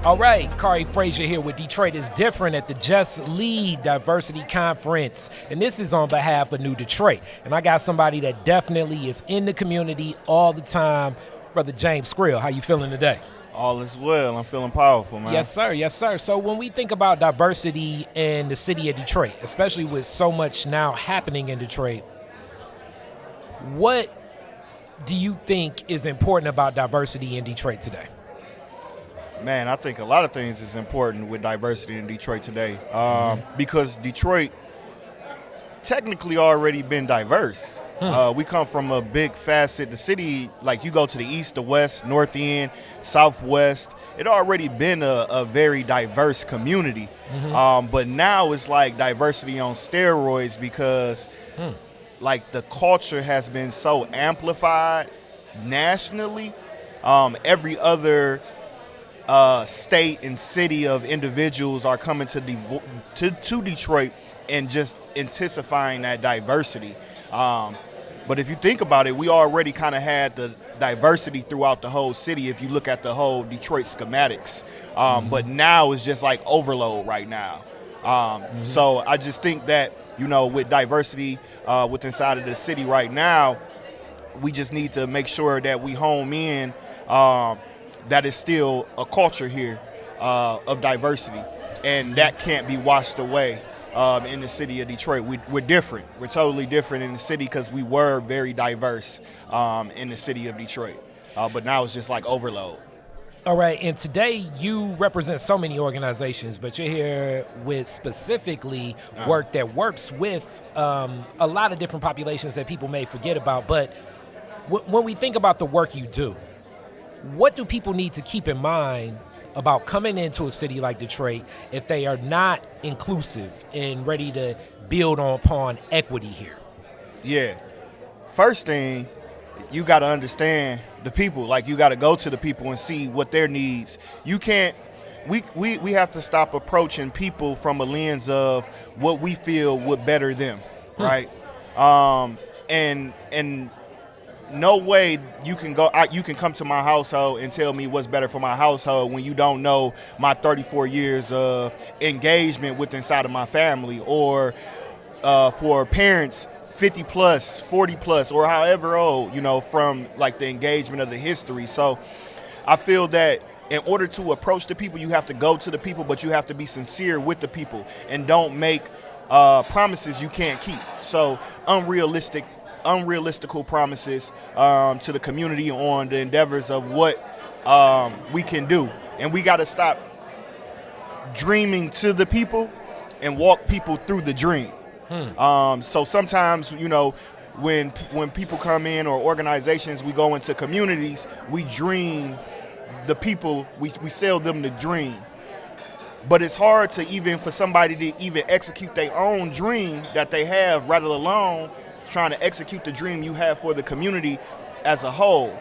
All right, Khary Fraizer here with Detroit is Different at the Just Lead Diversity Conference. And this is on behalf of New Detroit. And I got somebody that definitely is in the community all the time. Brother James Screal, how you feeling today? All is well. I'm feeling powerful, man. Yes, sir. Yes, sir. So when we think about diversity in the city of Detroit, especially with so much now happening in Detroit, what do you think is important about diversity in Detroit today? Man, I think a lot of things is important with diversity in Detroit today because Detroit technically already been diverse. We come from a big facet. The city, like you go to the east, the west, north end, southwest, it already been a very diverse community. But now it's like diversity on steroids because like the culture has been so amplified nationally. Every other state and city of individuals are coming to Detroit and just intensifying that diversity. But if you think about it, we already kind of had the diversity throughout the whole city if you look at the whole Detroit schematics. But now it's just like overload right now. So I just think that, you know, with diversity with inside of the city right now, we just need to make sure that we home in that is still a culture here of diversity, and that can't be washed away in the city of Detroit. We're different. We're totally different in the city because we were very diverse in the city of Detroit. But now it's just like overload. All right, and today you represent so many organizations, but you're here with specifically work that works with a lot of different populations that people may forget about. But when we think about the work you do, what do people need to keep in mind about coming into a city like Detroit if they are not inclusive and ready to build upon equity here? Yeah. First thing, you got to understand the people. Like, you got to go to the people and see what their needs. You can't, we have to stop approaching people from a lens of what we feel would better them, right? And no way you can come to my household and tell me what's better for my household when you don't know my 34 years of engagement with inside of my family, or for parents 50 plus, 40 plus, or however old, you know, from like the engagement of the history. So I feel that in order to approach the people, you have to go to the people, but you have to be sincere with the people and don't make promises you can't keep. So unrealistical promises to the community on the endeavors of what we can do. And we got to stop dreaming to the people and walk people through the dream. So sometimes, you know, when people come in, or organizations, we go into communities, we dream the people, we sell them the dream. But it's hard for somebody to even execute their own dream that they have, rather alone trying to execute the dream you have for the community as a whole.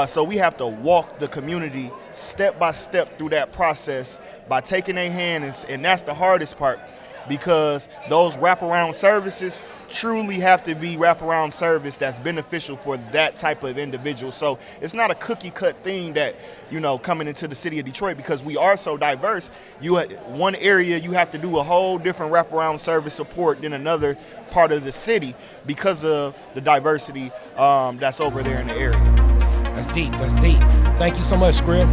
So we have to walk the community step by step through that process by taking their hand, and that's the hardest part, because those wraparound services truly have to be wraparound service that's beneficial for that type of individual. So it's not a cookie cut thing that, you know, coming into the city of Detroit, because we are so diverse. One area you have to do a whole different wraparound service support than another part of the city because of the diversity that's over there in the area. That's deep. That's deep. Thank you so much, Screal.